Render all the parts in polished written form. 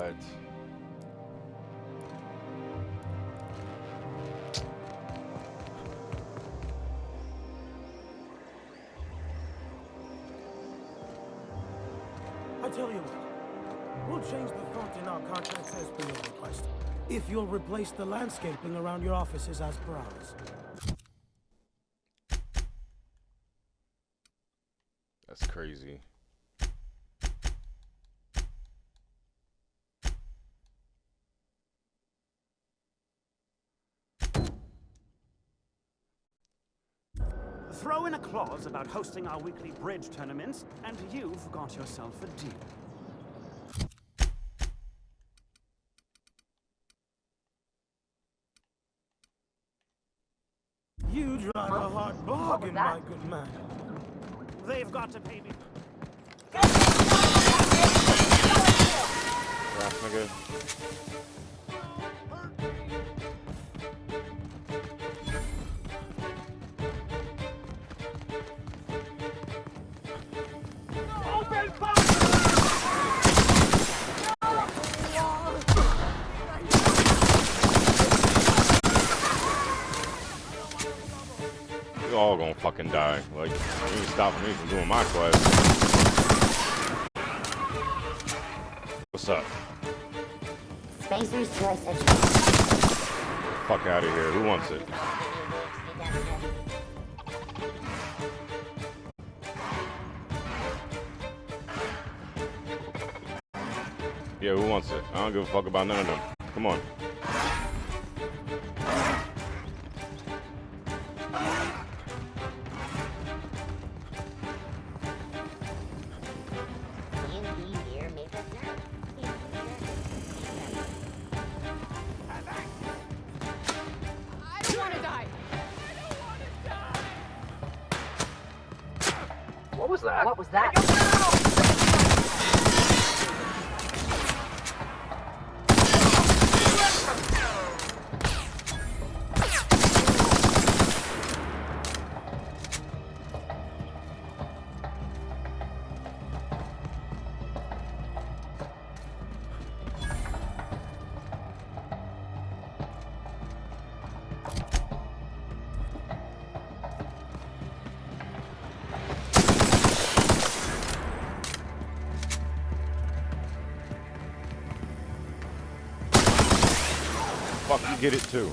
What? I tell you what, we'll change the font in our contracts as per your request. If you'll replace the landscaping around your offices as per ours. That's crazy. Throw in a clause about hosting our weekly bridge tournaments, and you've got yourself a deal. You drive a hard bargain, my good man. They've got to pay me. Grass nigga. Open fire! We all gonna fucking die. Like, you ain't stopping me from doing my quest. What's up? Spacer's choice of Fuck out of here. Who wants it? Yeah, who wants it? I don't give a fuck about none of them. Come on. I don't want to die. What was that? What was that? Fuck, you get it too.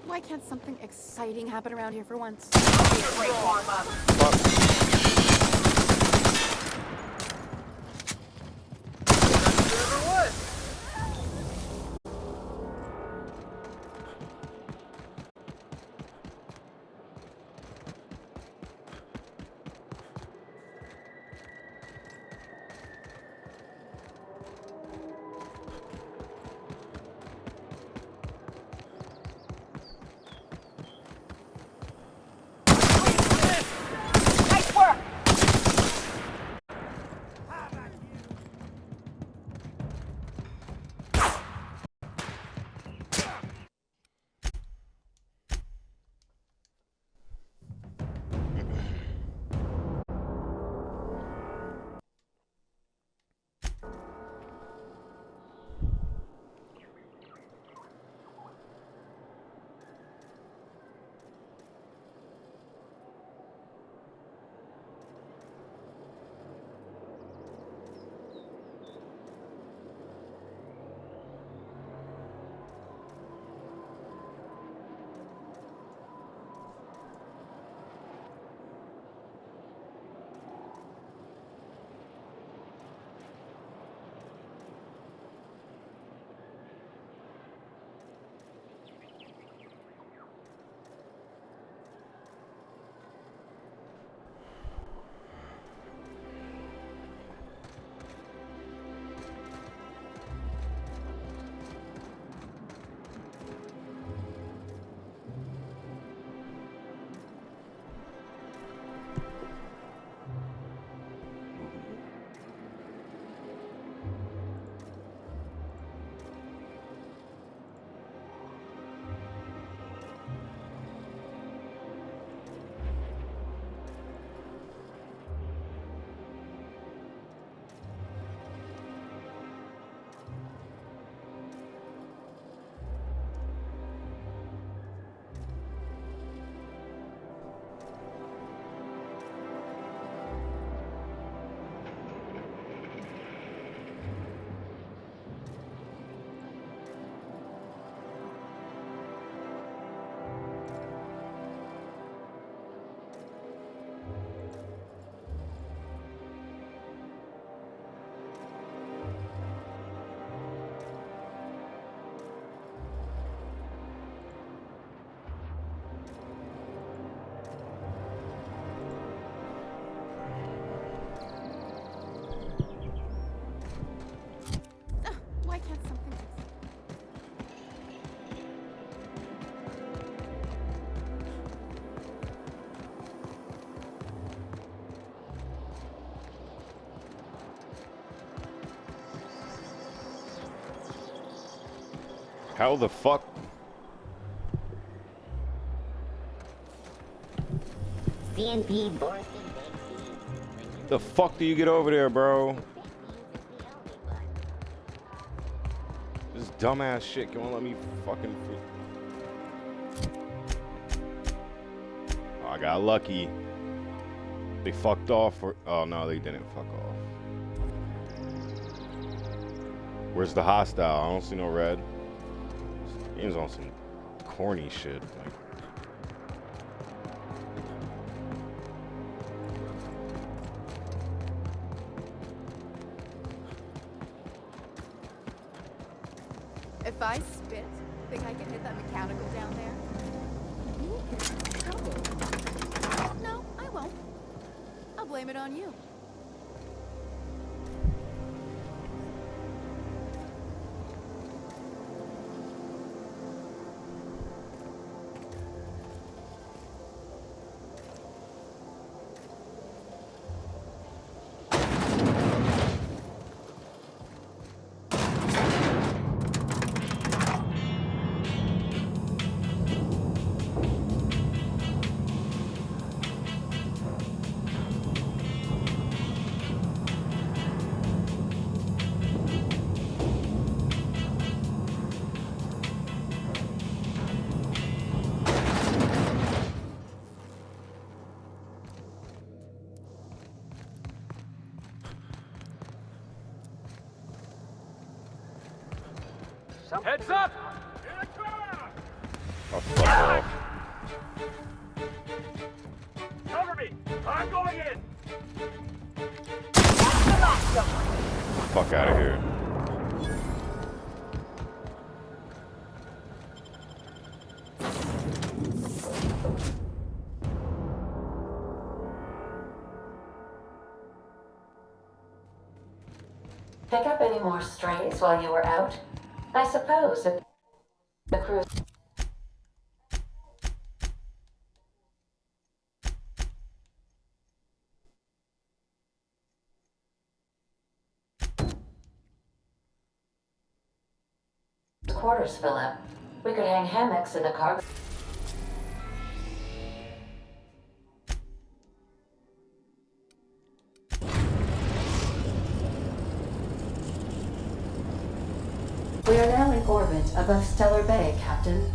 Why can't something exciting happen around here for once? Nice work! How the fuck? CNP Boris. The fuck do you get over there, bro? This dumbass shit. You won't let me fucking. Oh, I got lucky. They fucked off. Or oh no, they didn't fuck off. Where's the hostile? I don't see no red. This game's on some corny shit. Like. If I spit, think I can hit that mechanical down there? No, I won't. I'll blame it on you. Heads up! Oh, fuck off. Cover me! I'm going in! Fuck out of here. Pick up any more strays while you were out? I suppose that the crew... quarters fill up. We could hang hammocks in the cargo... We are now in orbit above Stellar Bay, Captain.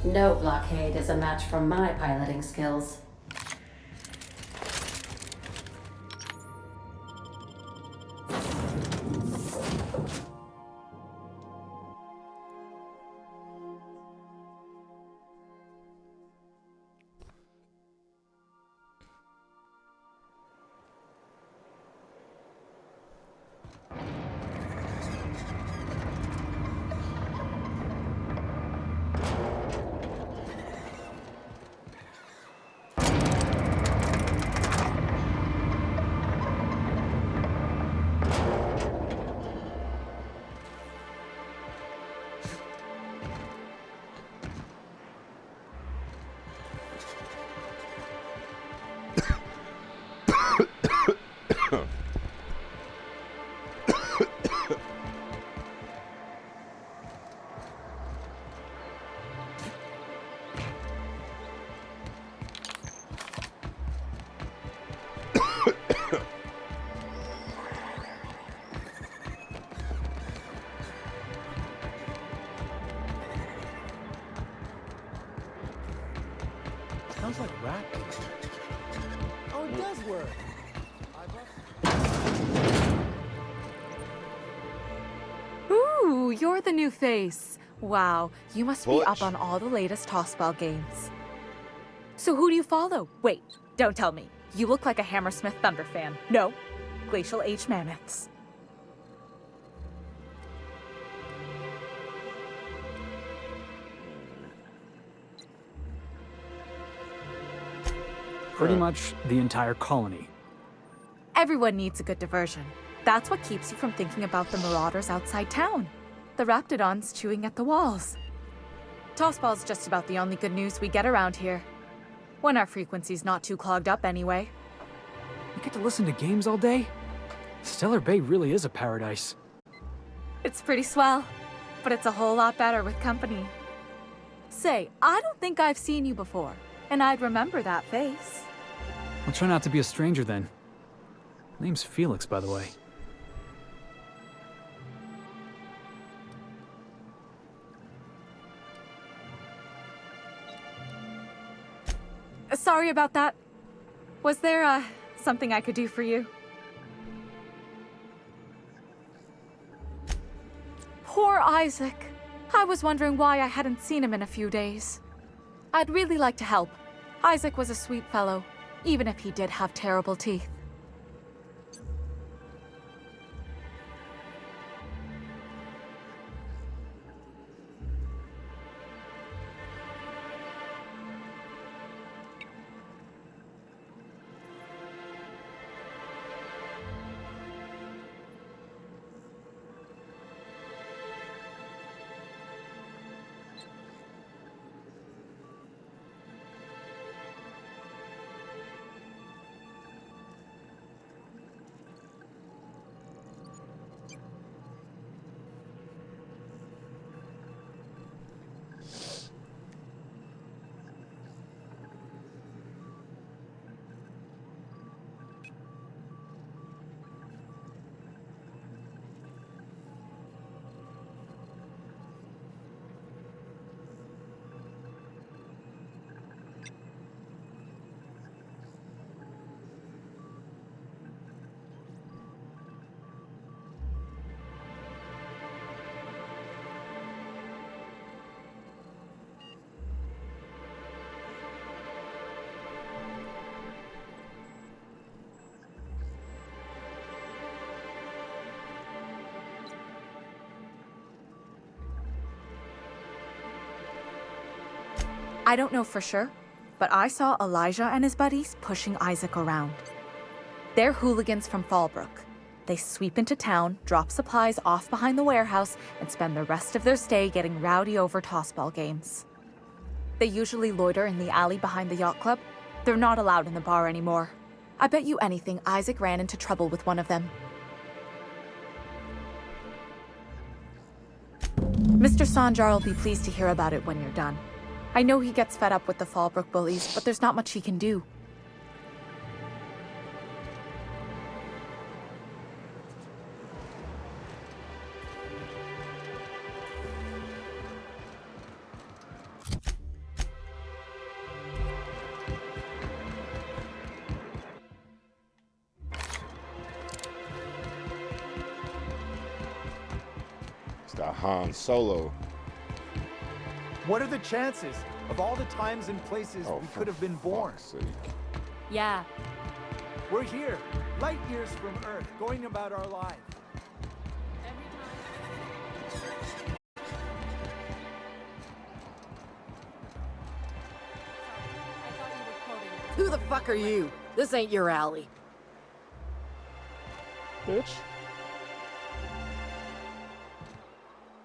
No blockade is a match for my piloting skills. Sounds like rat. Oh, it does work. Ooh, you're the new face. Wow, you must be up Butch. on all the latest Tossball games. So who do you follow? Wait, don't tell me. You look like a Hammersmith Thunder fan. No, Glacial Age Mammoths. Pretty much the entire colony. Everyone needs a good diversion. That's what keeps you from thinking about the marauders outside town. The Raptidons chewing at the walls. Tossball's just about the only good news we get around here. When our frequency's not too clogged up anyway. You get to listen to games all day? Stellar Bay really is a paradise. It's pretty swell. but it's a whole lot better with company. Say, I don't think I've seen you before, and I'd remember that face. I'll try not to be a stranger then. Name's Felix, by the way. Sorry about that. Was there, something I could do for you? Poor Isaac. I was wondering why I hadn't seen him in a few days. I'd really like to help. Isaac was a sweet fellow, even if he did have terrible teeth. I don't know for sure, but I saw Elijah and his buddies pushing Isaac around. They're hooligans from Fallbrook. They sweep into town, drop supplies off behind the warehouse, and spend the rest of their stay getting rowdy over tossball games. They usually loiter in the alley behind the yacht club. They're not allowed in the bar anymore. I bet you anything Isaac ran into trouble with one of them. Mr. Sanjar will be pleased to hear about it when you're done. I know he gets fed up with the Fallbrook bullies, but there's not much he can do. It's the Han Solo. What are the chances of all the times and places we could have been born? Fuck's sake. Yeah. We're here, light years from Earth, going about our lives. Who the fuck are you? This ain't your alley. Bitch.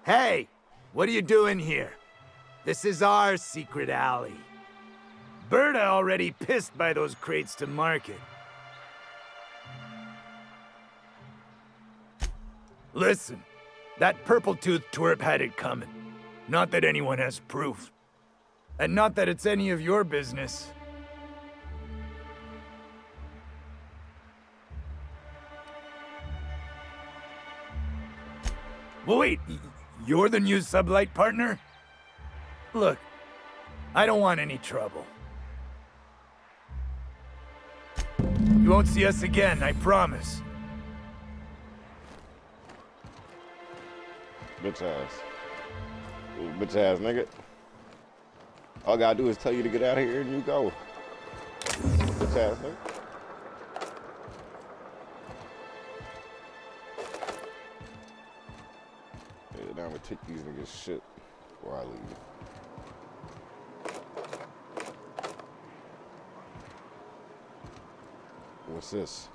Hey, what are you doing here? This is our secret alley. Berta already pissed by those crates to market. Listen, that purple-toothed twerp had it coming. Not that anyone has proof. And not that it's any of your business. Well, wait, you're the new sublight partner? Look, I don't want any trouble. You won't see us again, I promise. Bitch ass. Bitch ass nigga. All I gotta do is tell you to get out of here and you go. Bitch ass nigga. Yeah, now I'm gonna take these niggas shit before I leave. What's this?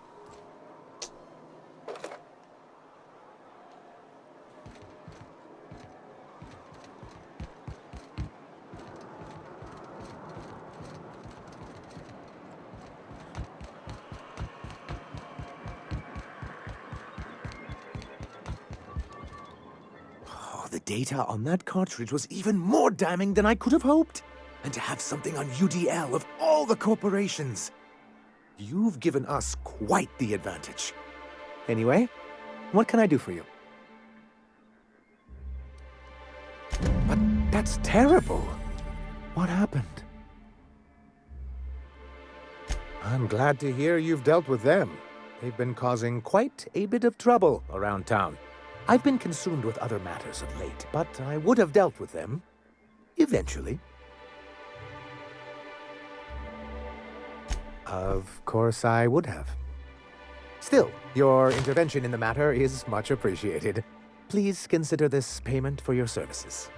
the data on that cartridge was even more damning than I could have hoped. And to have something on UDL of all the corporations. You've given us quite the advantage. Anyway, what can I do for you? But that's terrible. What happened? I'm glad to hear you've dealt with them. They've been causing quite a bit of trouble around town. I've been consumed with other matters of late, but I would have dealt with them eventually. Of course I would have. Still, your intervention in the matter is much appreciated. Please consider this payment for your services.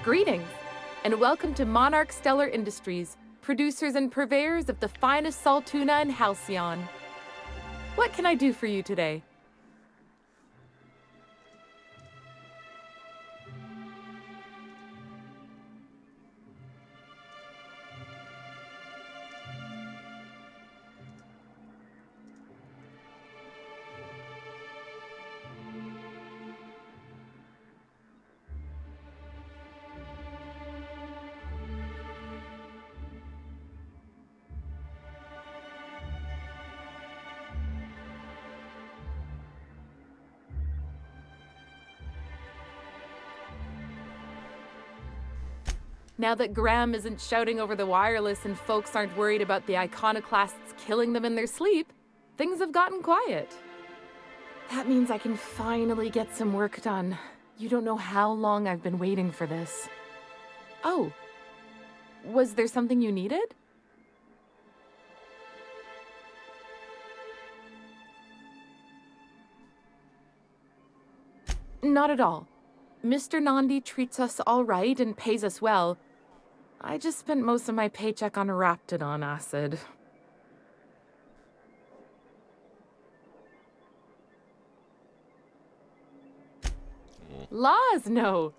Greetings, and welcome to Monarch Stellar Industries, producers and purveyors of the finest salt tuna in Halcyon. What can I do for you today? Now that Graham isn't shouting over the wireless and folks aren't worried about the iconoclasts killing them in their sleep, things have gotten quiet. That means I can finally get some work done. You don't know how long I've been waiting for this. Oh, was there something you needed? Not at all. Mr. Nandi treats us all right and pays us well. I just spent most of my paycheck on Raptidon acid. Laws, no.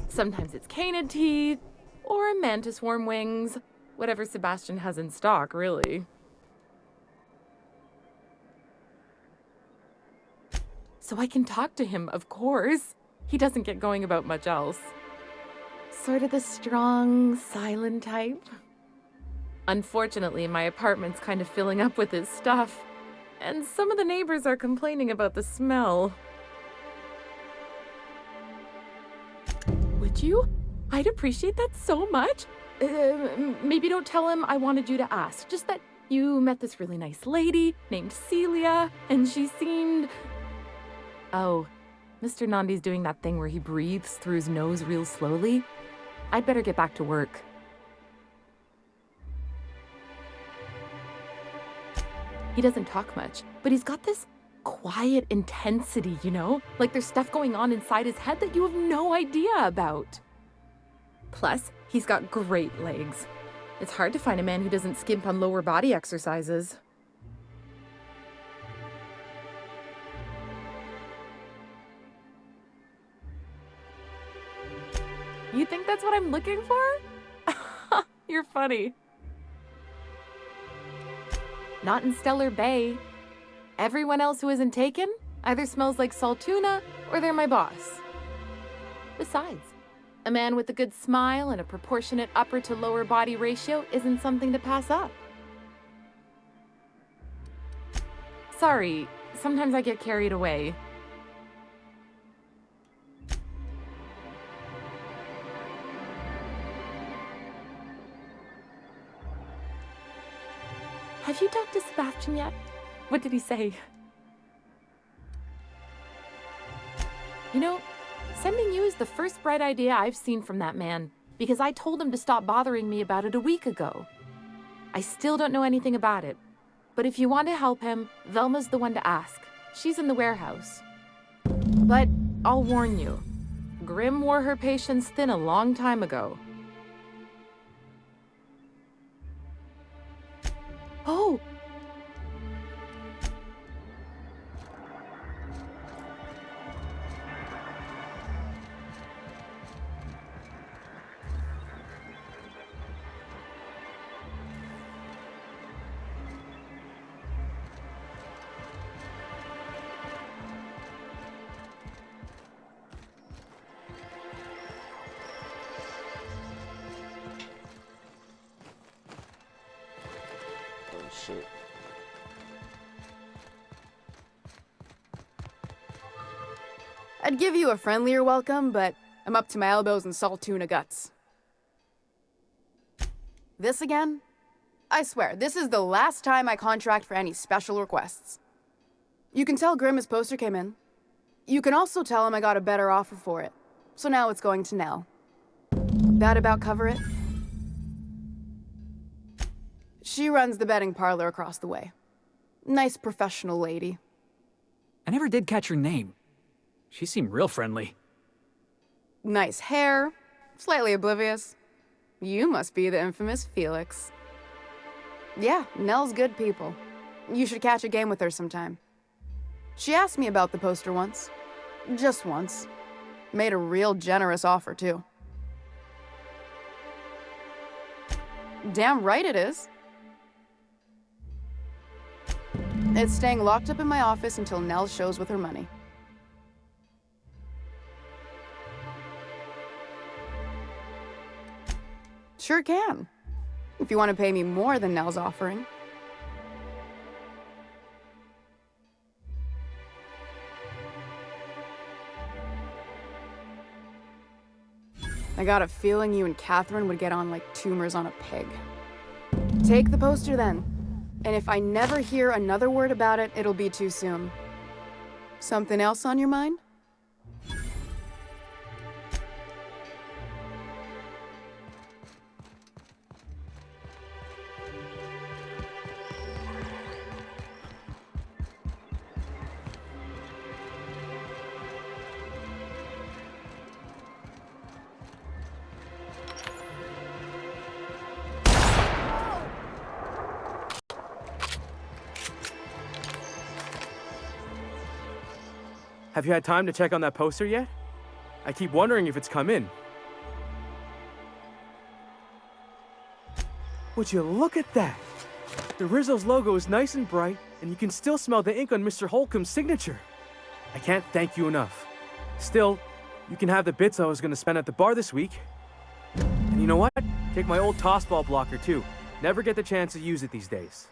Sometimes it's canid teeth, or a mantis worm wings. Whatever Sebastian has in stock, really. So I can talk to him, of course. He doesn't get going about much else. Sort of the strong, silent type. Unfortunately, my apartment's kind of filling up with his stuff, and some of the neighbors are complaining about the smell. Would you? I'd appreciate that so much. Maybe don't tell him I wanted you to ask, just that you met this really nice lady named Celia, and she seemed... Oh, Mr. Nandi's doing that thing where he breathes through his nose real slowly. I'd better get back to work. He doesn't talk much, but he's got this quiet intensity, you know? Like there's stuff going on inside his head that you have no idea about. Plus, he's got great legs. It's hard to find a man who doesn't skimp on lower body exercises. You think that's what I'm looking for? You're funny. Not in Stellar Bay. Everyone else who isn't taken either smells like salt tuna or they're my boss. Besides, a man with a good smile and a proportionate upper to lower body ratio isn't something to pass up. Sorry, sometimes I get carried away. Have you talked to Sebastian yet? What did he say? You know, sending you is the first bright idea I've seen from that man, because I told him to stop bothering me about it a week ago. I still don't know anything about it, but if you want to help him, Velma's the one to ask. She's in the warehouse. But I'll warn you, Grim wore her patience thin a long time ago. Oh! Shit. I'd give you a friendlier welcome, but I'm up to my elbows in salt tuna guts. This again? I swear, this is the last time I contract for any special requests. You can tell Grim his poster came in. You can also tell him I got a better offer for it. So now it's going to Nell. That about cover it? She runs the betting parlor across the way. Nice professional lady. I never did catch her name. She seemed real friendly. Nice hair, slightly oblivious. You must be the infamous Felix. Yeah, Nell's good people. You should catch a game with her sometime. She asked me about the poster once. Just once. Made a real generous offer, too. Damn right it is. It's staying locked up in my office until Nell shows with her money. Sure can. If you want to pay me more than Nell's offering. I got a feeling you and Catherine would get on like tumors on a pig. Take the poster then. And if I never hear another word about it, it'll be too soon. Something else on your mind? Have you had time to check on that poster yet? I keep wondering if it's come in. Would you look at that? The Rizzo's logo is nice and bright, and you can still smell the ink on Mr. Holcomb's signature. I can't thank you enough. Still, you can have the bits I was going to spend at the bar this week. And you know what? Take my old tossball blocker too. Never get the chance to use it these days.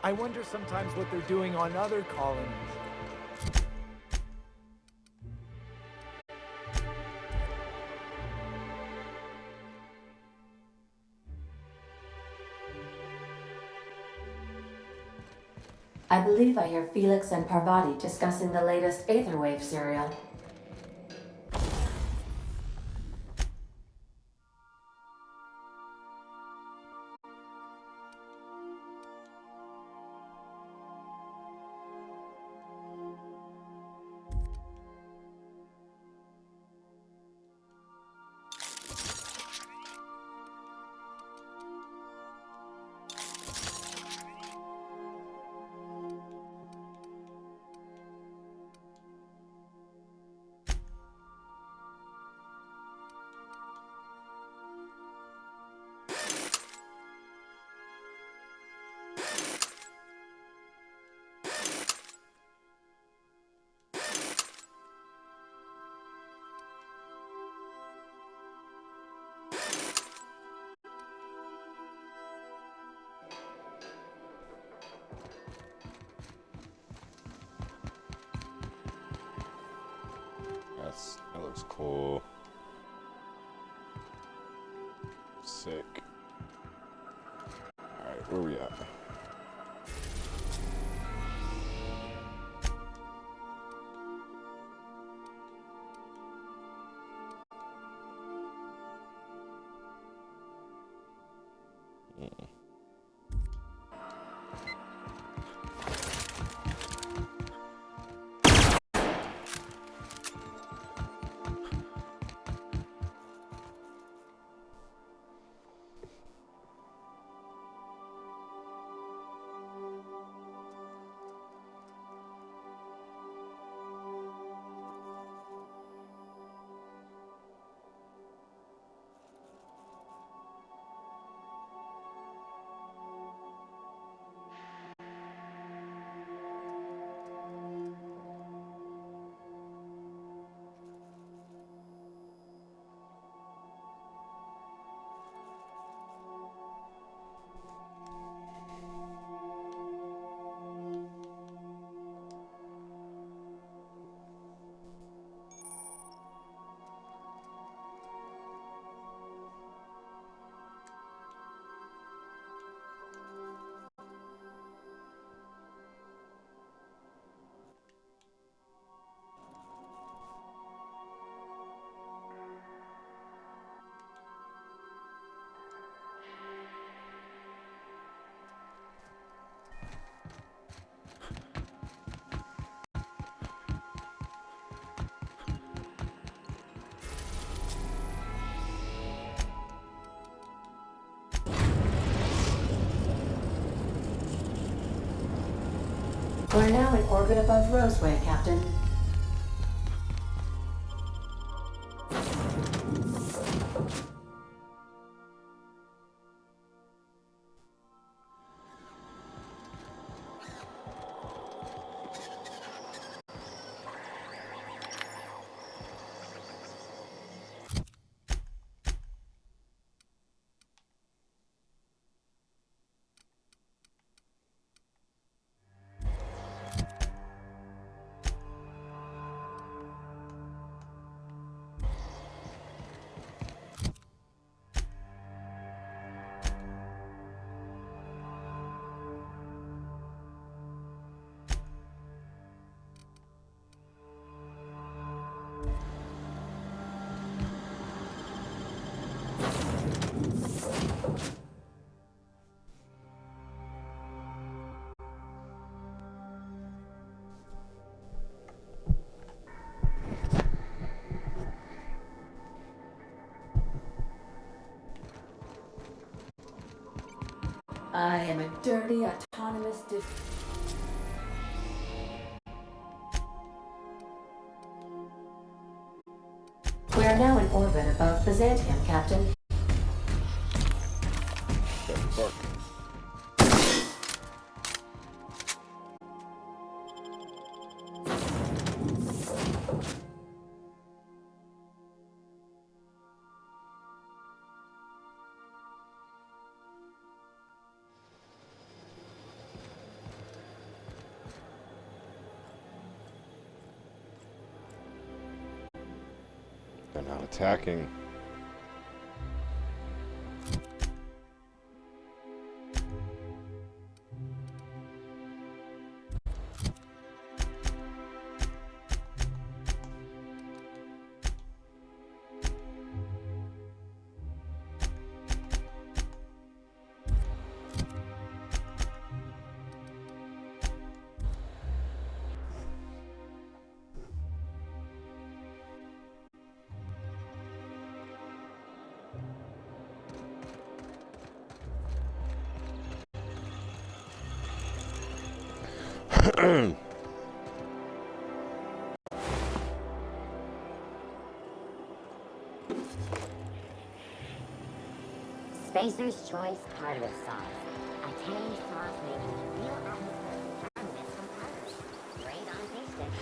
I wonder sometimes what they're doing on other colonies. I believe I hear Felix and Parvati discussing the latest Aetherwave serial. That looks cool. Sick. Alright, where we at? We're now in orbit above Roseway, Captain. I am a dirty, autonomous We are now in orbit above Byzantium, Captain. They're not attacking. Spacer's Choice Tartar Sauce. A tangy sauce made with real atmospheric tartness from tartars. Great on fish sticks.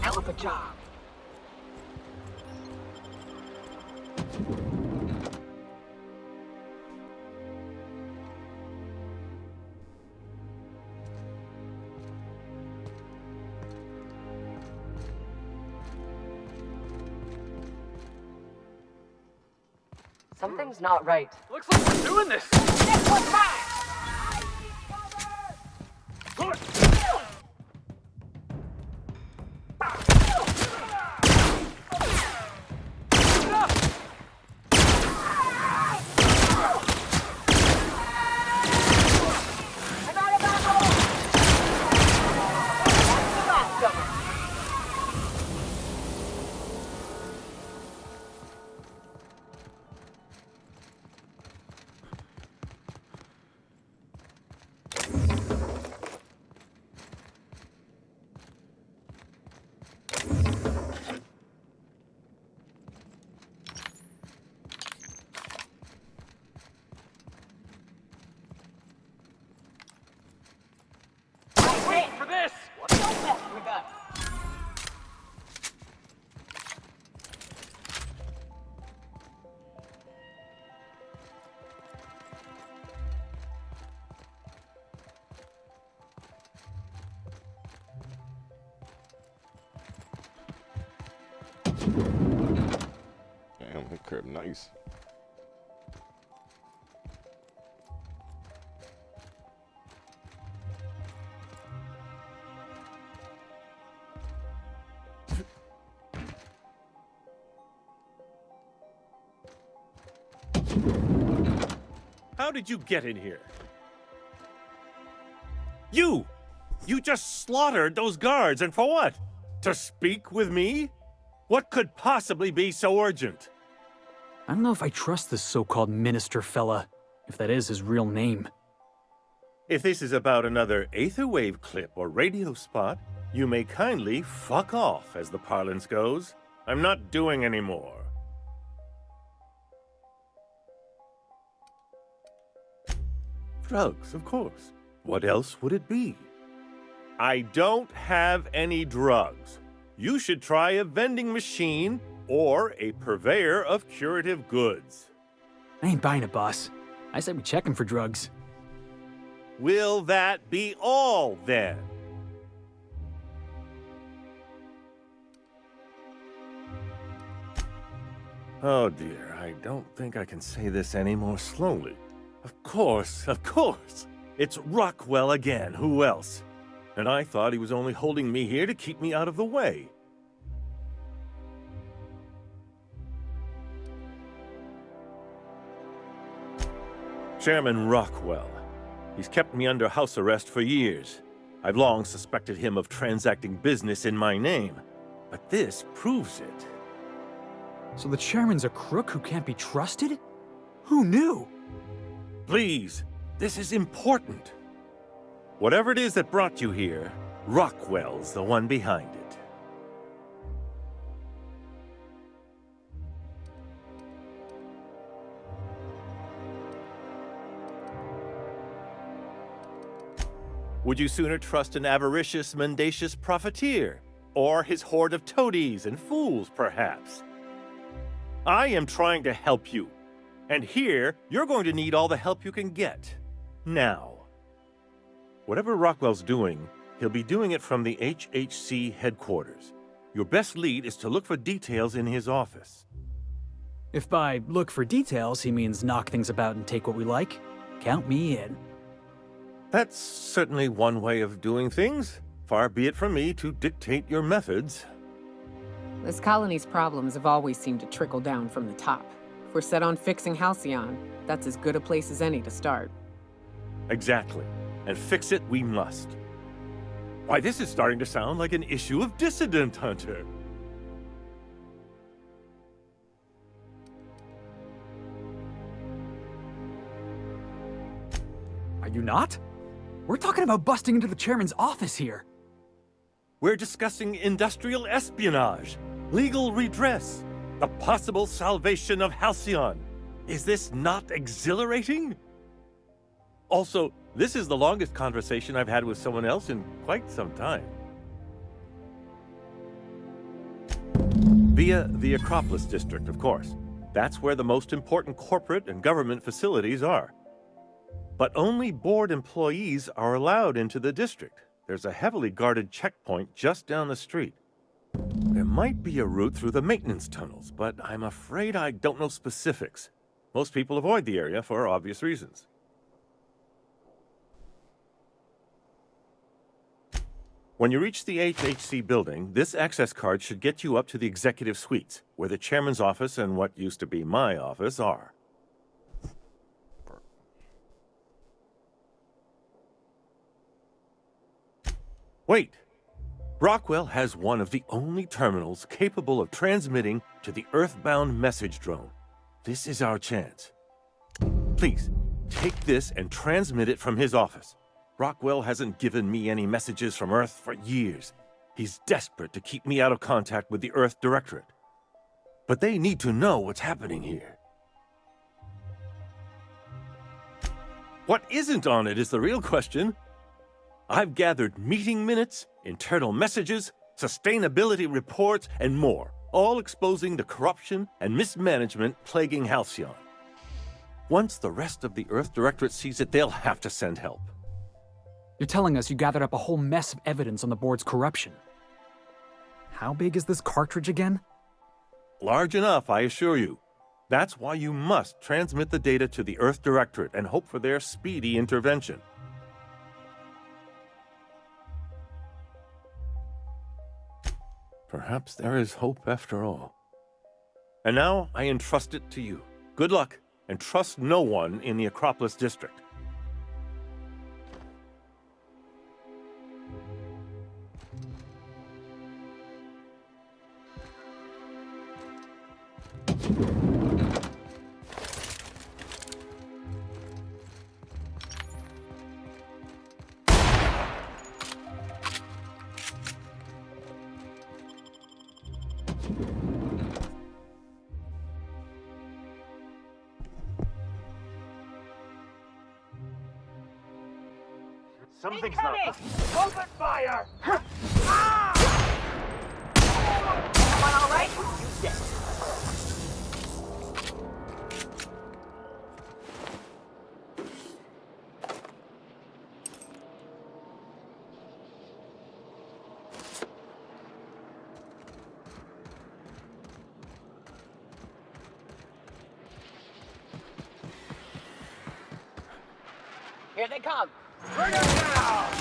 Hell of a job. Something's not right. Looks like we're doing this. This one's mine. Wait for this! What the best we got? Damn, that crib nice. How did you get in here? You! You just slaughtered those guards, and for what? To speak with me? What could possibly be so urgent? I don't know if I trust this so-called minister fella, if that is his real name. If this is about another Aetherwave clip or radio spot, you may kindly fuck off, as the parlance goes. I'm not doing any more. Drugs, of course. What else would it be? I don't have any drugs. You should try a vending machine or a purveyor of curative goods. I ain't buying it, boss. I said we check him for drugs. Will that be all, then? Oh dear, I don't think I can say this any more slowly. Of course. It's Rockwell again, who else? And I thought he was only holding me here to keep me out of the way. Chairman Rockwell. He's kept me under house arrest for years. I've long suspected him of transacting business in my name, but this proves it. So the chairman's a crook who can't be trusted? Who knew? Please, this is important. Whatever it is that brought you here, Rockwell's the one behind it. Would you sooner trust an avaricious, mendacious profiteer? Or his horde of toadies and fools, perhaps? I am trying to help you. And here, you're going to need all the help you can get. Now. Whatever Rockwell's doing, he'll be doing it from the HHC headquarters. Your best lead is to look for details in his office. If by look for details he means knock things about and take what we like, count me in. That's certainly one way of doing things. Far be it from me to dictate your methods. This colony's problems have always seemed to trickle down from the top. If we're set on fixing Halcyon, that's as good a place as any to start. Exactly. And fix it we must. Why, this is starting to sound like an issue of Dissident Hunter. Are you not? We're talking about busting into the chairman's office here. We're discussing industrial espionage, legal redress, the possible salvation of Halcyon. Is this not exhilarating? Also, this is the longest conversation I've had with someone else in quite some time. Via the Acropolis District, of course. That's where the most important corporate and government facilities are. But only board employees are allowed into the district. There's a heavily guarded checkpoint just down the street. There might be a route through the maintenance tunnels, but I'm afraid I don't know specifics. Most people avoid the area for obvious reasons. When you reach the HHC building, this access card should get you up to the executive suites, where the chairman's office and what used to be my office are. Wait! Rockwell has one of the only terminals capable of transmitting to the Earthbound message drone. This is our chance. Please, take this and transmit it from his office. Rockwell hasn't given me any messages from Earth for years. He's desperate to keep me out of contact with the Earth Directorate. But they need to know what's happening here. What isn't on it is the real question. I've gathered meeting minutes, internal messages, sustainability reports, and more, all exposing the corruption and mismanagement plaguing Halcyon. Once the rest of the Earth Directorate sees it, they'll have to send help. You're telling us you gathered up a whole mess of evidence on the board's corruption. How big is this cartridge again? Large enough, I assure you. That's why you must transmit the data to the Earth Directorate and hope for their speedy intervention. Perhaps there is hope after all. And now I entrust it to you. Good luck, and trust no one in the Acropolis District. Something's not... Open fire! Everyone all right? You dead. Here they come! Bring them down!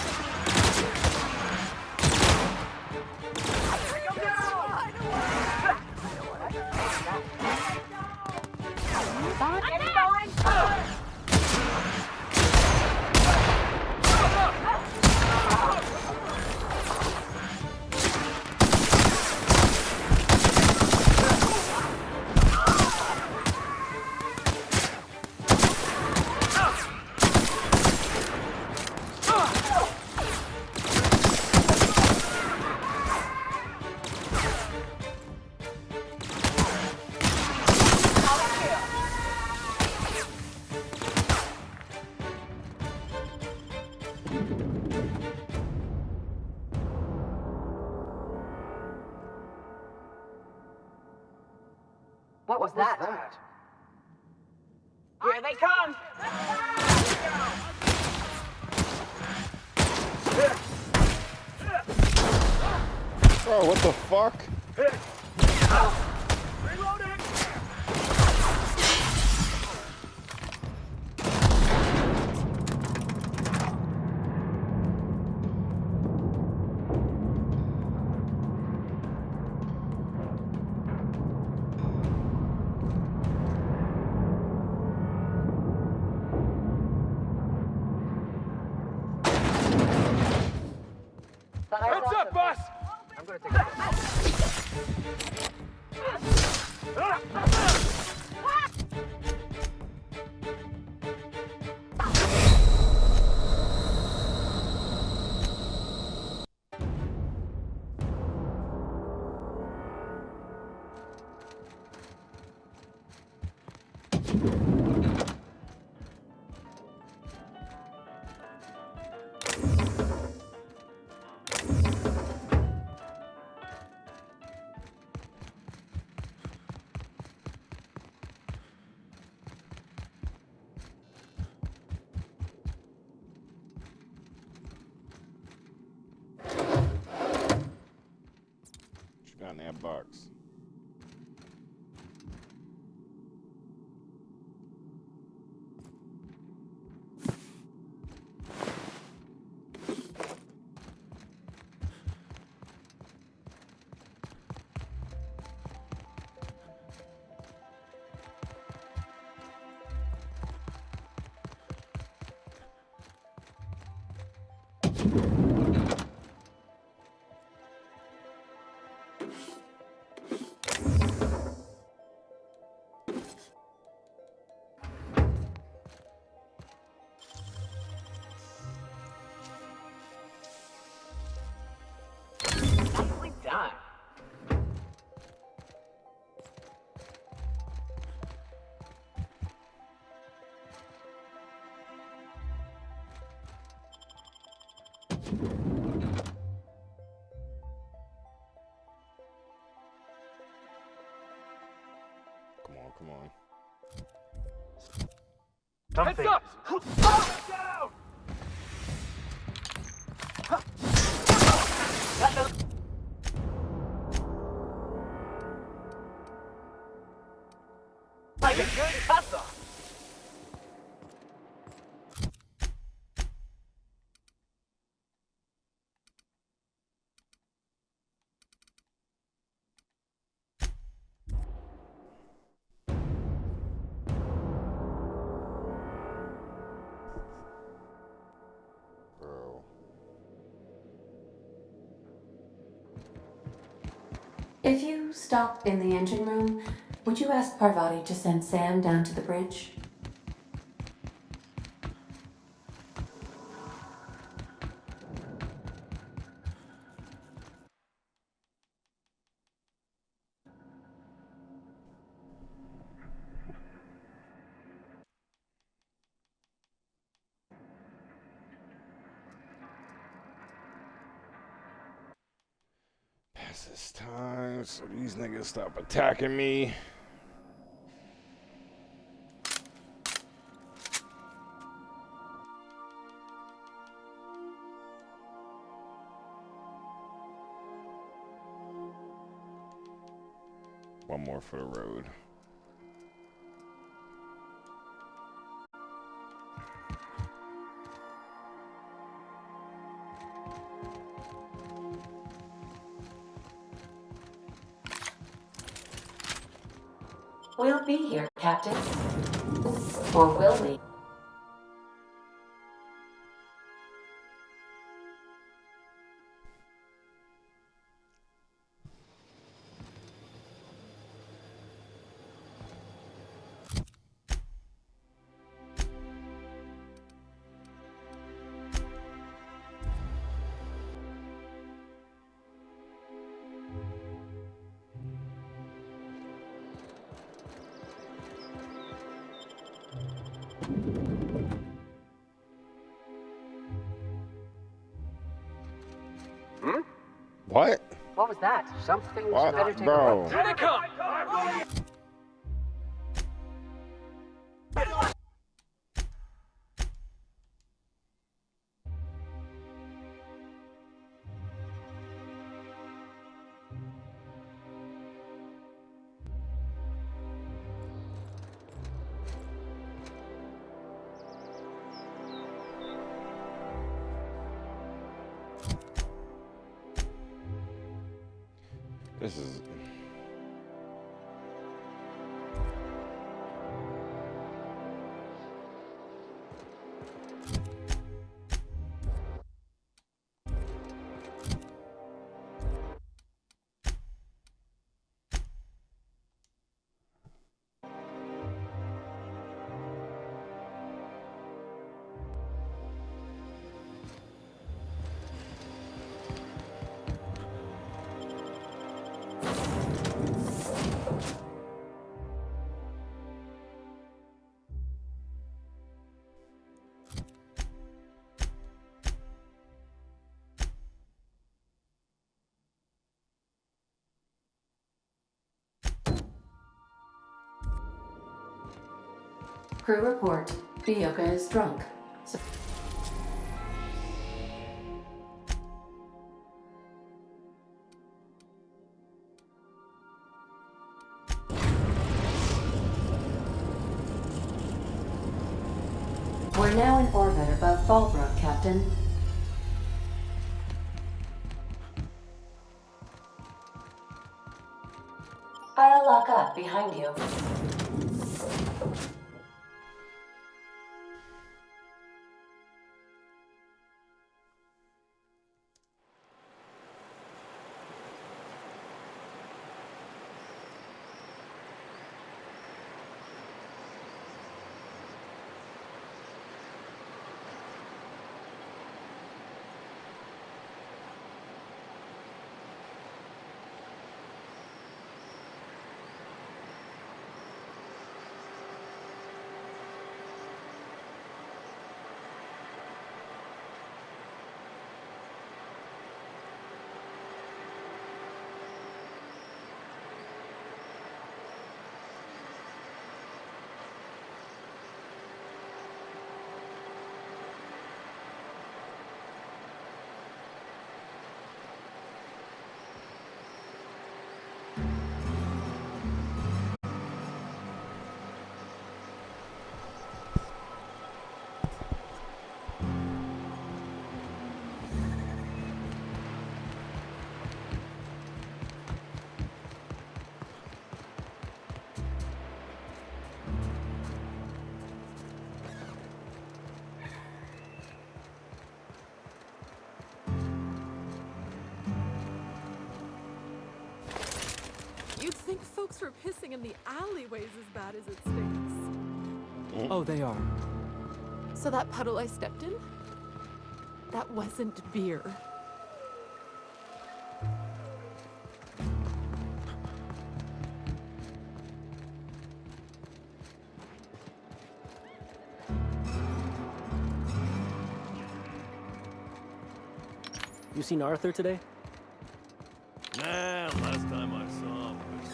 Bring them down! Get it going! What was that? Here they come! Bro, what the fuck? Heads up, boss! I'm gonna take a What you got in that box? Nicely done. Come on. Heads up! Down! Like a good hustle. If you stop in the engine room, would you ask Parvati to send Sam down to the bridge? Pass this time so these niggas stop attacking me. One more for the road. We'll be here, Captain. Or will we? What? What was that? Something's What, better take bro? a look. Here they come! This is. Crew report. Bioka is drunk. We're now in orbit above Fallbrook, Captain. I'll lock up behind you. You'd think folks were pissing in the alleyways as bad as it stinks. Oh, they are. So that puddle I stepped in? That wasn't beer. You seen Arthur today? Nah, last time I saw him was...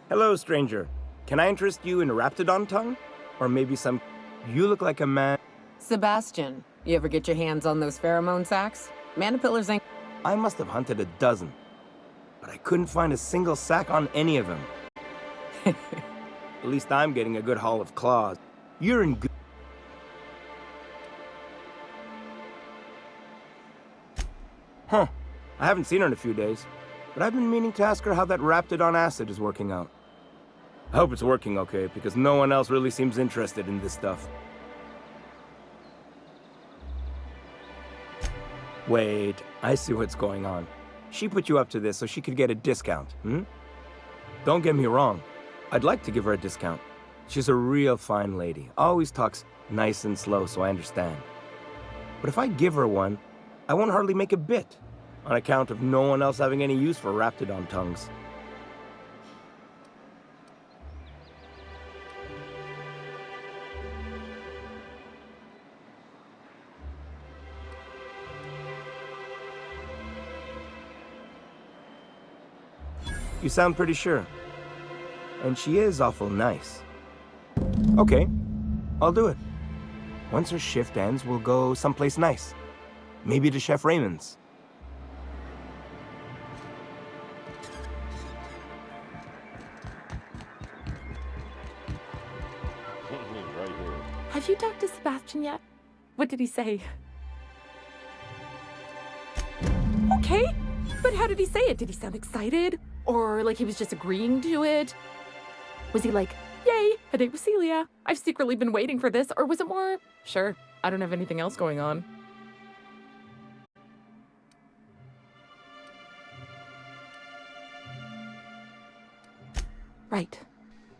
Hello, stranger. Can I interest you in Raptidon tongue? Or maybe some... You look like a man... Sebastian, you ever get your hands on those pheromone sacs? Manipillars ain't... I must have hunted a dozen, but I couldn't find a single sack on any of them. At least I'm getting a good haul of claws. You're in good... Huh. I haven't seen her in a few days, but I've been meaning to ask her how that Raptidon acid is working out. I hope it's working okay, because no one else really seems interested in this stuff. Wait, I see what's going on. She put you up to this so she could get a discount, hmm? Don't get me wrong. I'd like to give her a discount. She's a real fine lady. Always talks nice and slow so I understand. But if I give her one, I won't hardly make a bit, on account of no one else having any use for Raptidon tongues. You sound pretty sure. And she is awful nice. Okay, I'll do it. Once her shift ends, we'll go someplace nice. Maybe to Chef Raymond's. Right here. Have you talked to Sebastian yet? What did he say? Okay, but how did he say it? Did he sound excited? Or like he was just agreeing to it? Was he like, yay, a date with Celia. I've secretly been waiting for this. Or was it more, sure, I don't have anything else going on. Right.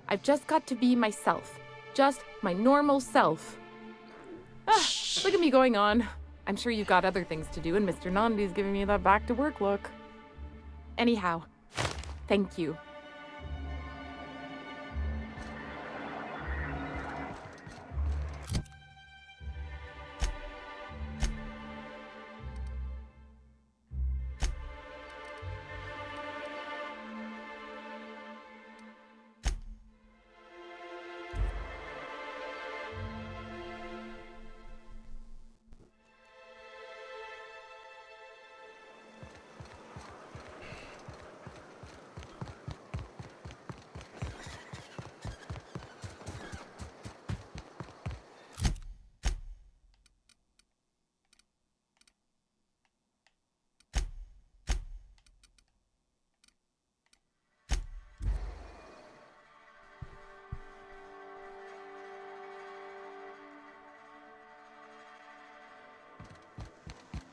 I've just got to be myself. Just my normal self. Ah, look at me going on. I'm sure you've got other things to do, and Mr. Nandi's giving me that back-to-work look. Anyhow, thank you.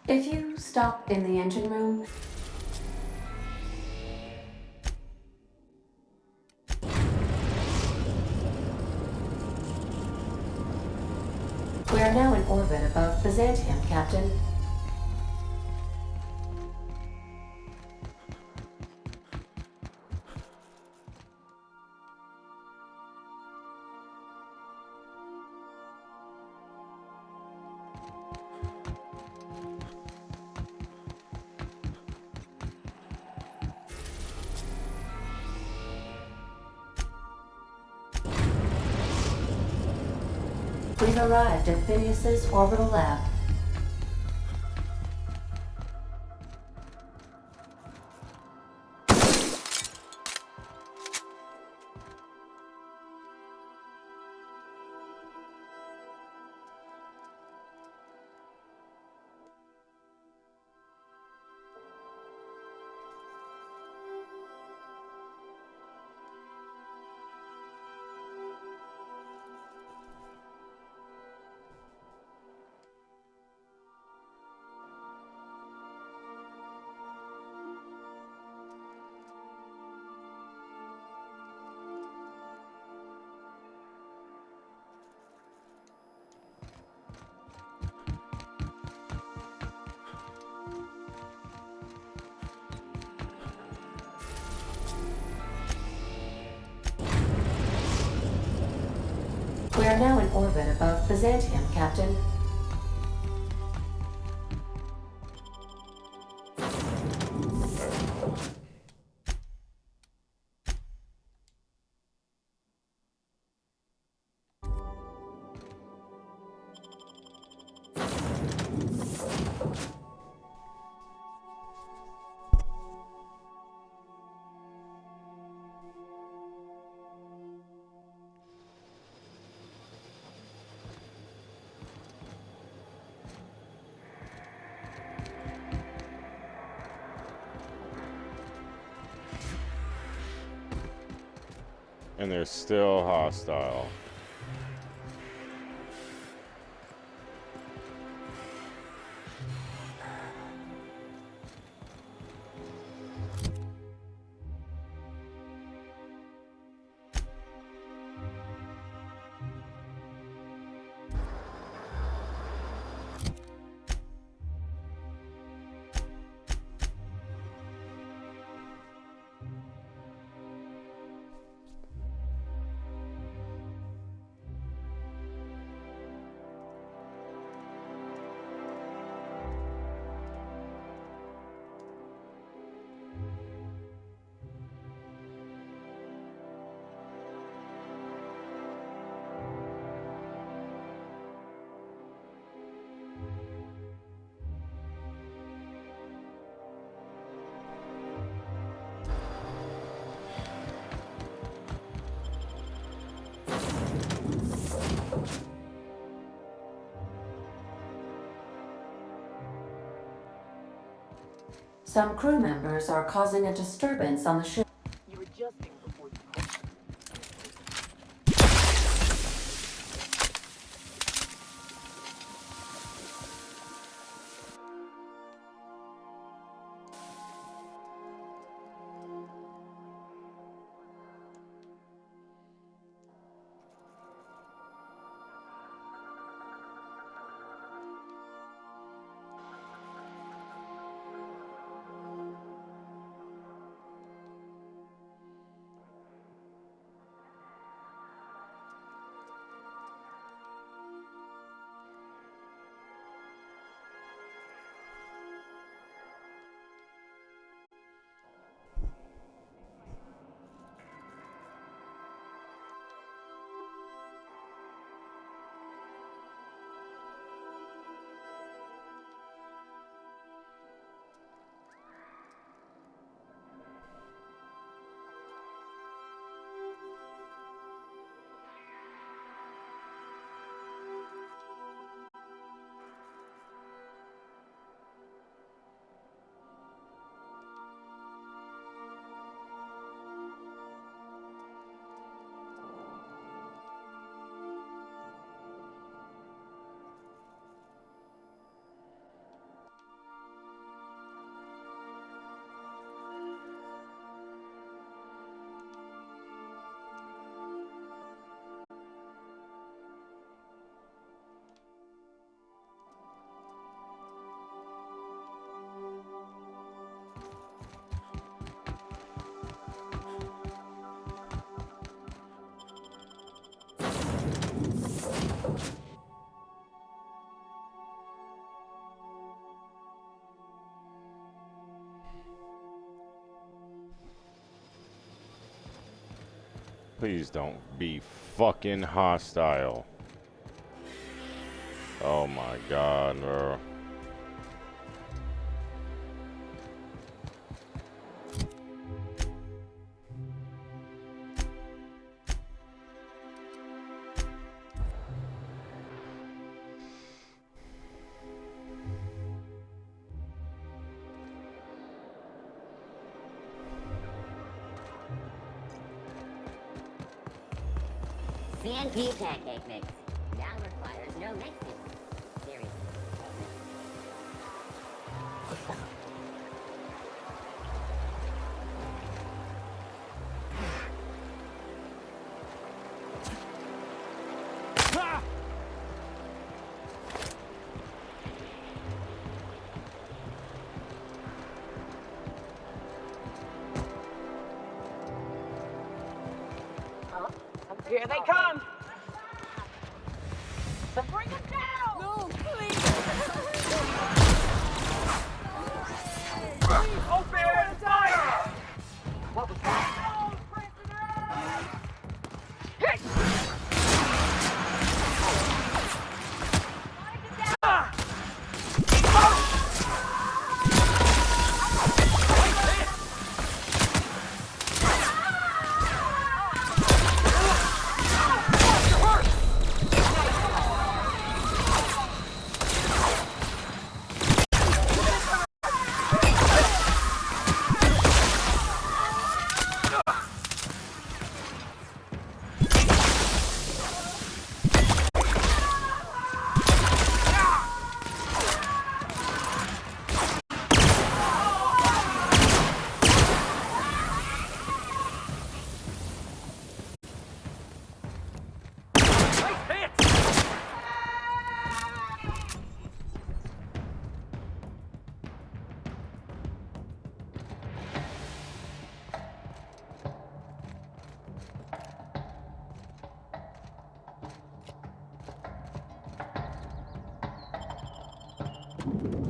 If you stop in the engine room... We are now in orbit above Byzantium, Captain. We've arrived at Phineas's orbital lab. We are now in orbit above Byzantium, Captain. And they're still hostile. Some crew members are causing a disturbance on the ship. You're adjusting before you Please don't be fucking hostile. Oh my god, bro. CNP pancake mix. Now requires no mixing. Seriously. Here they come! So bring them down! No, please! Open fire! What was that? What?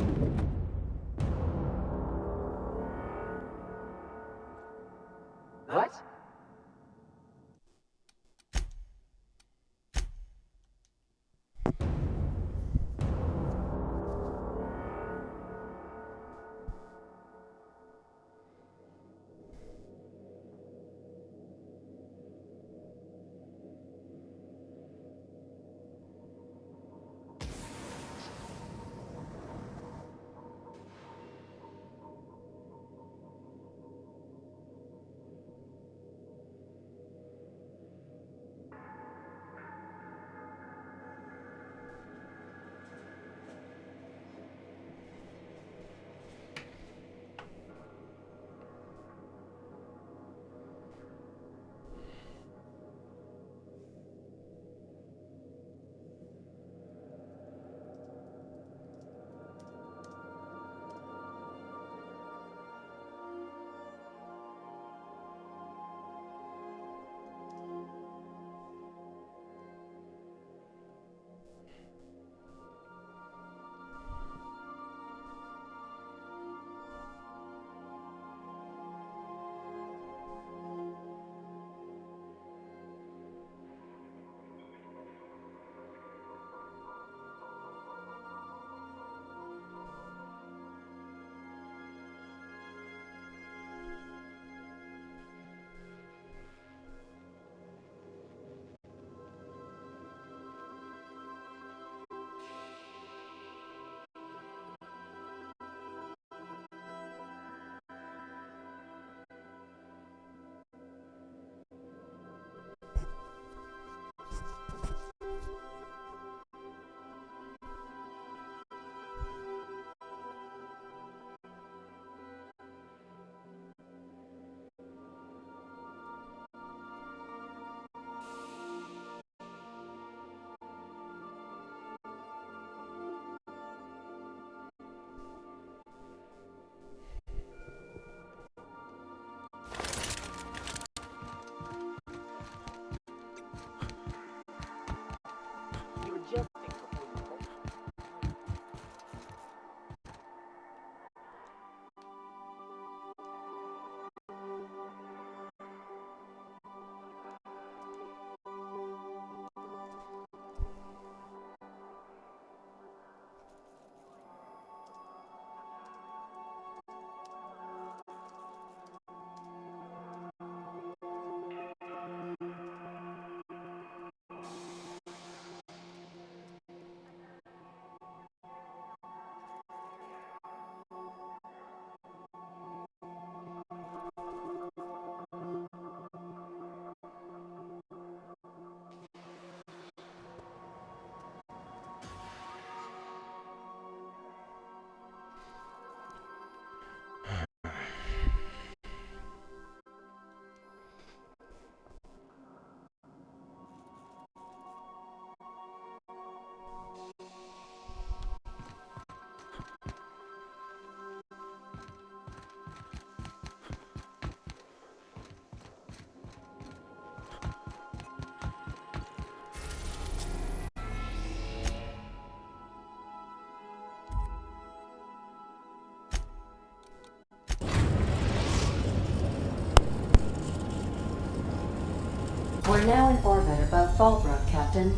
We're now in orbit above Fallbrook, Captain.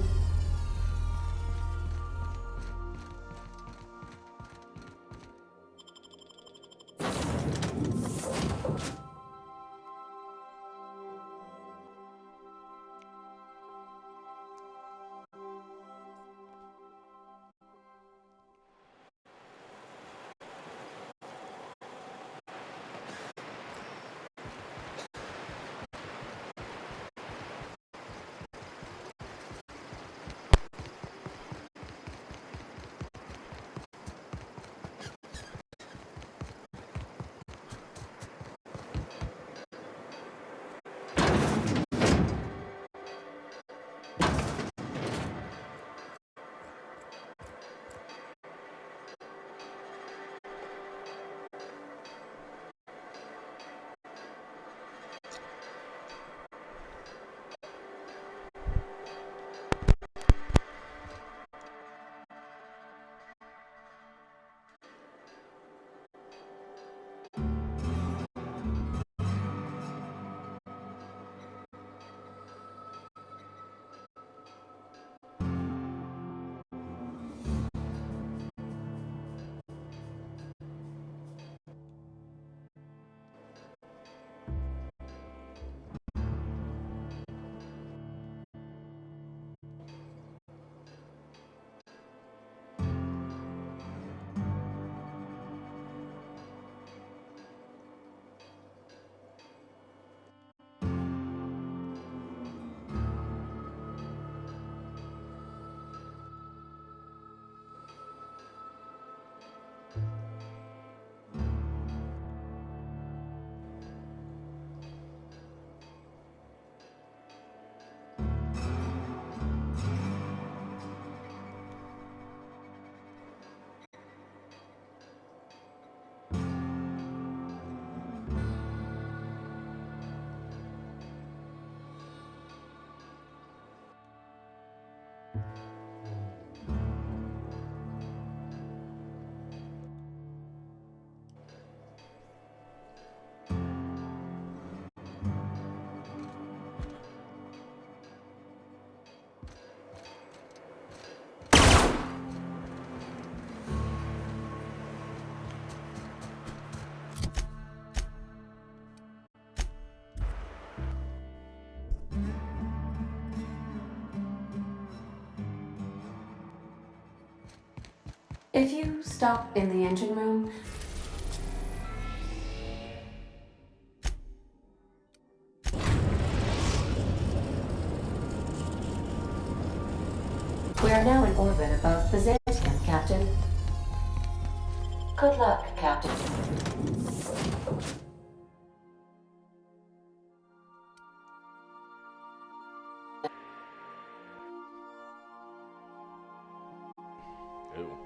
If you stop in the engine room... We are now in orbit above Byzantium, Captain. Good luck, Captain. Ew.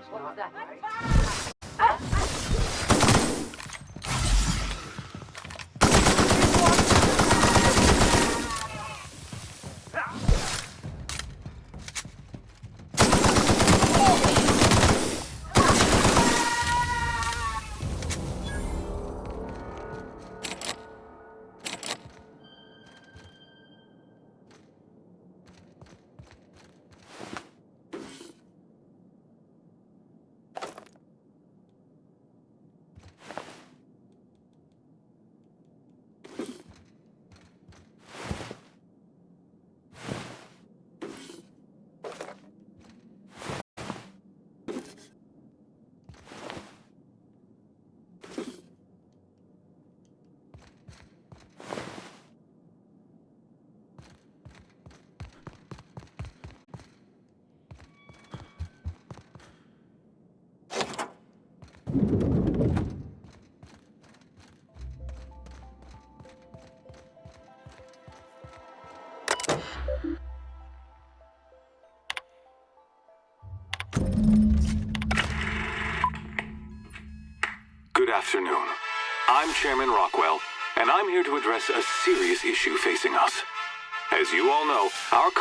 What was that? Good afternoon. I'm Chairman Rockwell, and I'm here to address a serious issue facing us. As you all know, our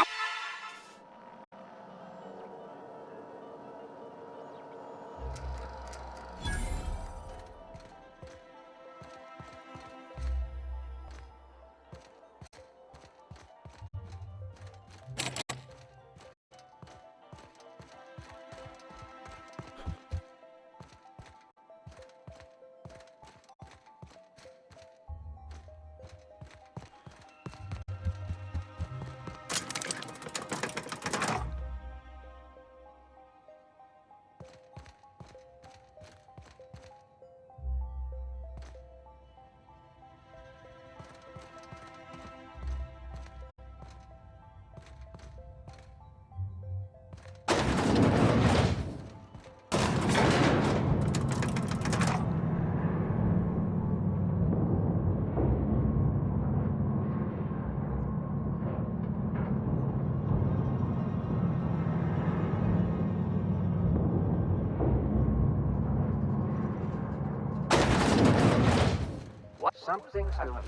Something's moving.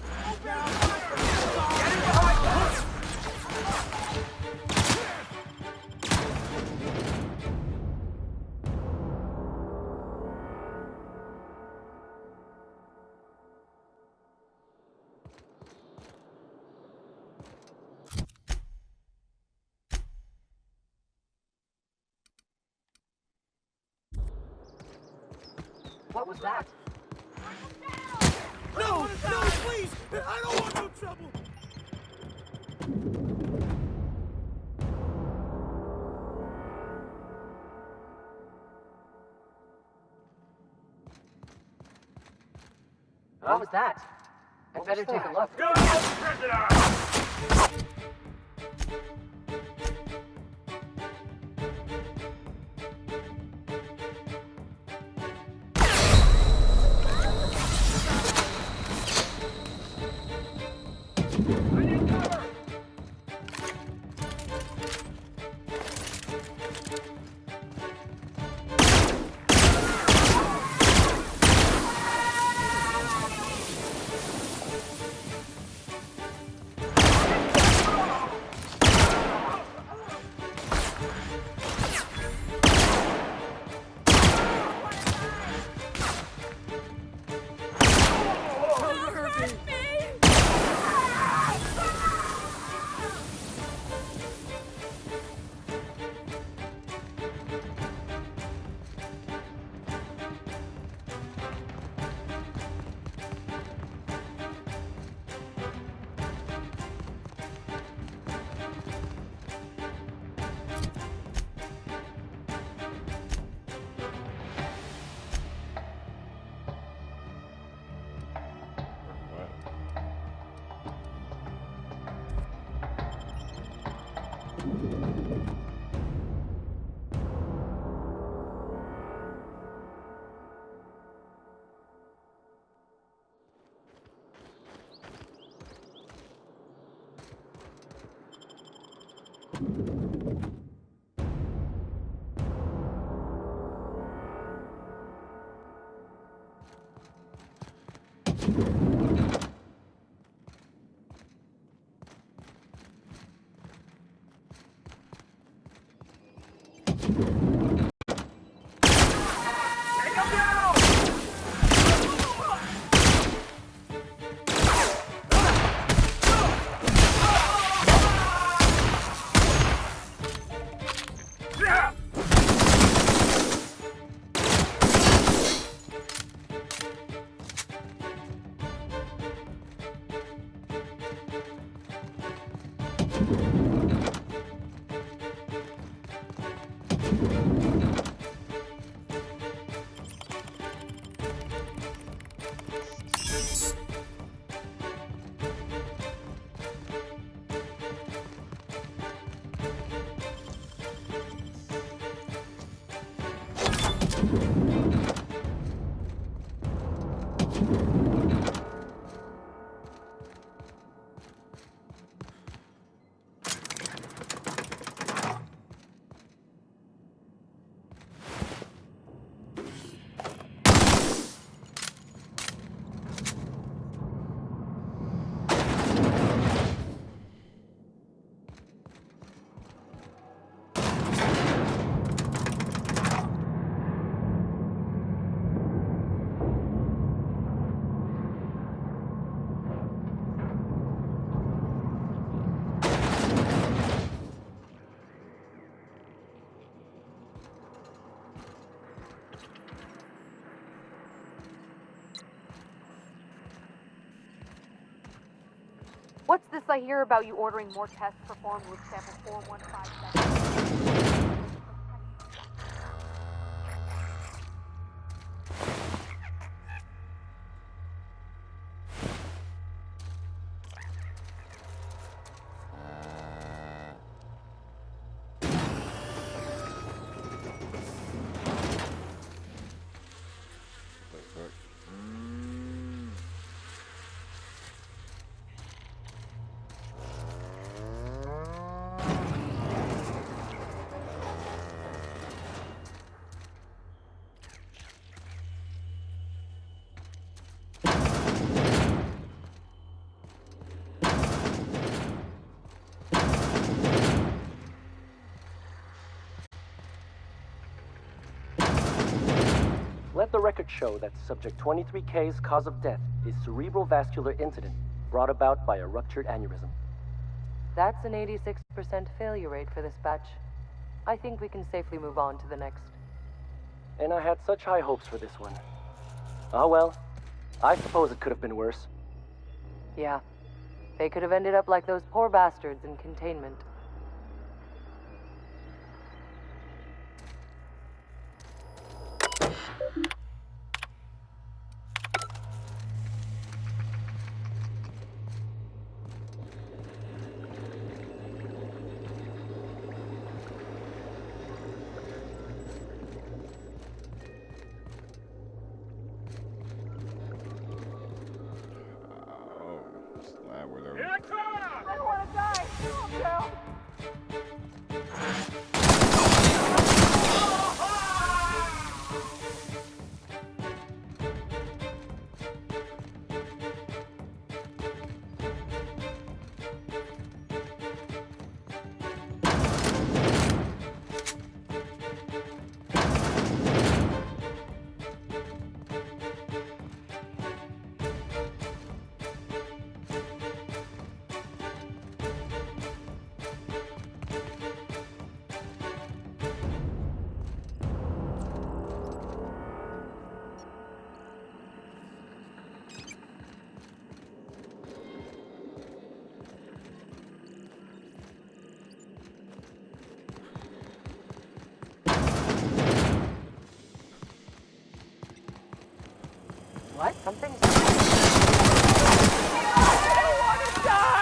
What was that? No, no, please! I don't want no trouble! What was that? I better take a look. What's this I hear about you ordering more tests performed with sample 4157? Let the record show that Subject 23K's cause of death is cerebral vascular incident brought about by a ruptured aneurysm. That's an 86% failure rate for this batch. I think we can safely move on to the next. And I had such high hopes for this one. Oh well, I suppose it could have been worse. Yeah. They could have ended up like those poor bastards in containment. What? Something's... I don't want to die!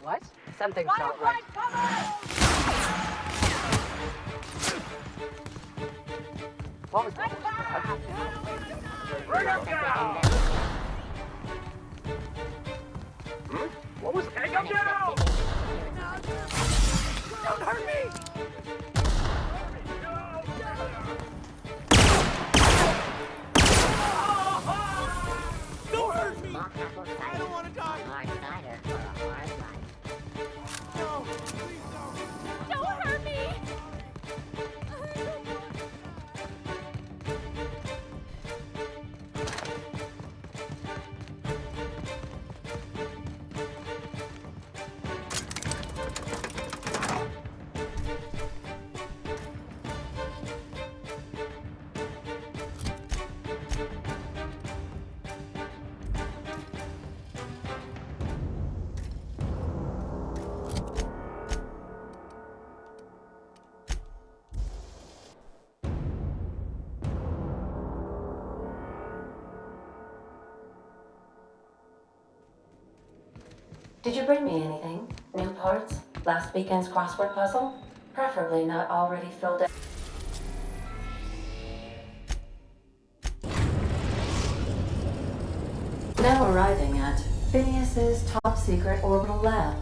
What? Something's not right. What was that? Bring him down! What was that? Take him down! Don't hurt me! Don't hurt me! I don't want to die! Mark Snyder for a hard life. No, please don't. Don't hurt me! Did you bring me anything? New parts? Last weekend's crossword puzzle? Preferably not already filled out. Now arriving at Phineas's top secret orbital lab.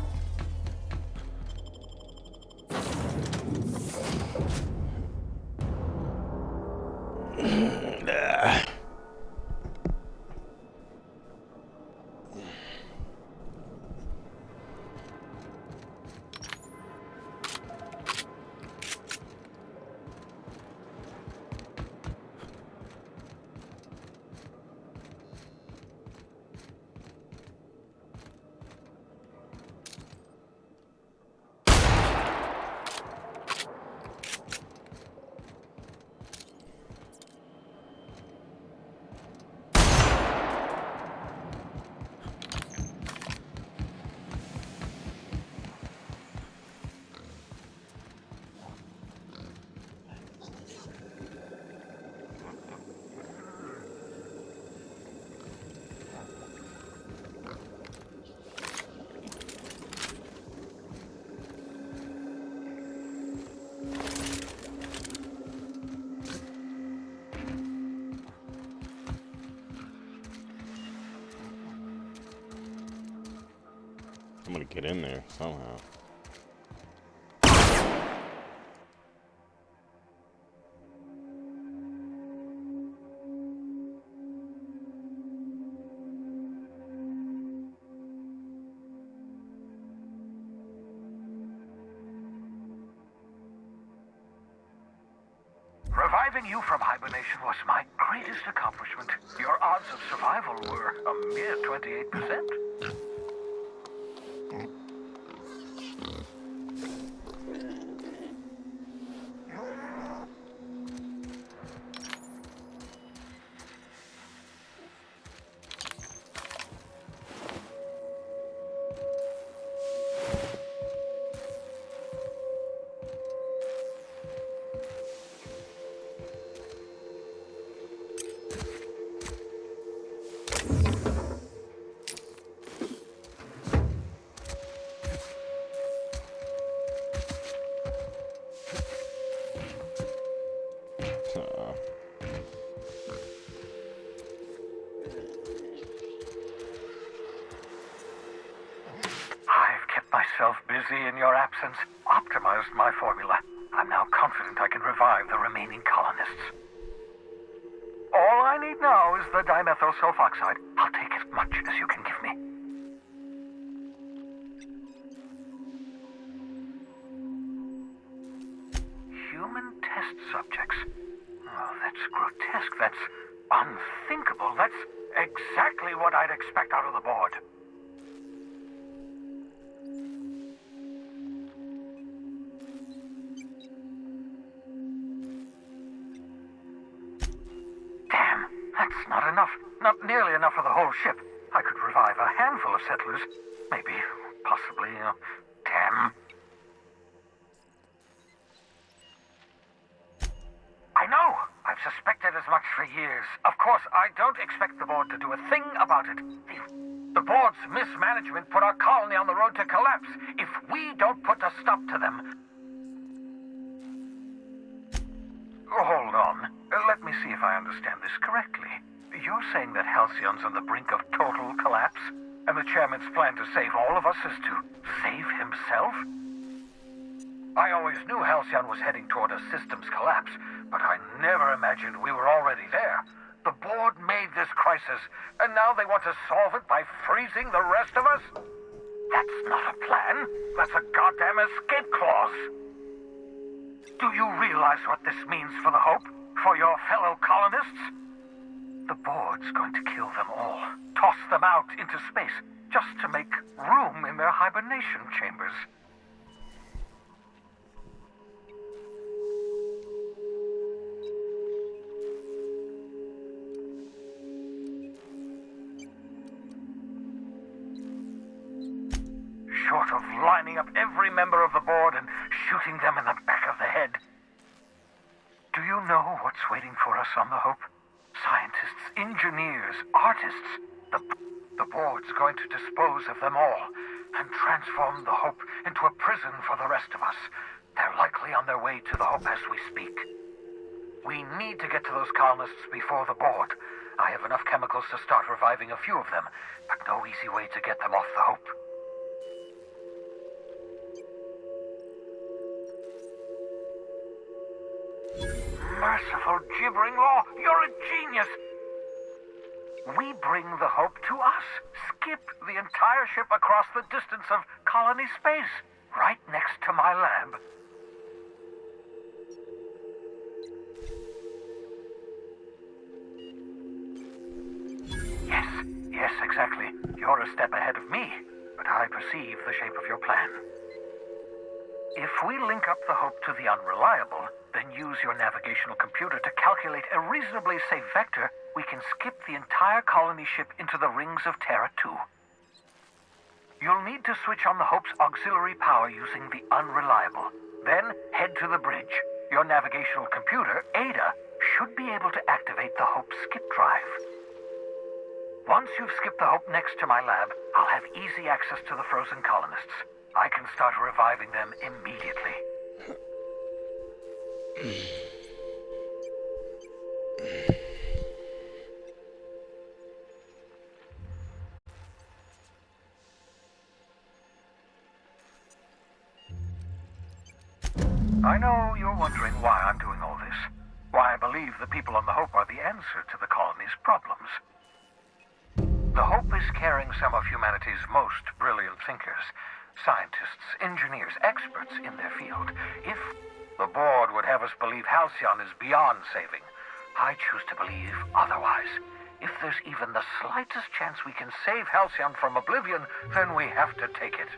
I'm gonna get in there somehow. Reviving you from hibernation was my greatest accomplishment. Your odds of survival were a mere 28%. Busy in your absence, optimized my formula. I'm now confident I can revive the remaining colonists. All I need now is the dimethyl sulfoxide. I'll take as much as you can give me. Human test subjects. Oh, that's grotesque. That's unthinkable. That's exactly what I'd expect out of the board. That's not enough. Not nearly enough for the whole ship. I could revive a handful of settlers. Maybe, possibly, 10. I know! I've suspected as much for years. Of course, I don't expect the board to do a thing about it. The board's mismanagement put our colony on the road to collapse. If we don't put a stop to them... Hold on. Let me see if I understand this correctly. You're saying that Halcyon's on the brink of total collapse? And the chairman's plan to save all of us is to save himself? I always knew Halcyon was heading toward a systems collapse, but I never imagined we were already there. The board made this crisis, and now they want to solve it by freezing the rest of us? That's not a plan. That's a goddamn escape clause. Do you realize what this means for the Hope? For your fellow colonists? The board's going to kill them all. Toss them out into space, just to make room in their hibernation chambers. Short of lining up every member of the board and shooting them in the back of the head. Do you know what's waiting for us on the Hope? Scientists, engineers, artists. The board's going to dispose of them all and transform the Hope into a prison for the rest of us. They're likely on their way to the Hope as we speak. We need to get to those colonists before the board. I have enough chemicals to start reviving a few of them, but no easy way to get them off the Hope. Merciful gibbering law, you're a genius! We bring the Hope to us. Skip the entire ship across the distance of colony space, right next to my lab. Yes, exactly. You're a step ahead of me, but I perceive the shape of your plan. If we link up the Hope to the Unreliable, then use your navigational computer to calculate a reasonably safe vector, we can skip the entire colony ship into the rings of Terra 2. You'll need to switch on the Hope's auxiliary power using the Unreliable. Then head to the bridge. Your navigational computer, Ada, should be able to activate the Hope's skip drive. Once you've skipped the Hope next to my lab, I'll have easy access to the frozen colonists. I can start reviving them immediately. I know you're wondering why I'm doing all this. Why I believe the people on the Hope are the answer to the colony's problems. The Hope is carrying some of humanity's most brilliant thinkers. Scientists, engineers, experts in their field. If the board would have us believe Halcyon is beyond saving, I choose to believe otherwise. If there's even the slightest chance we can save Halcyon from oblivion, then we have to take it.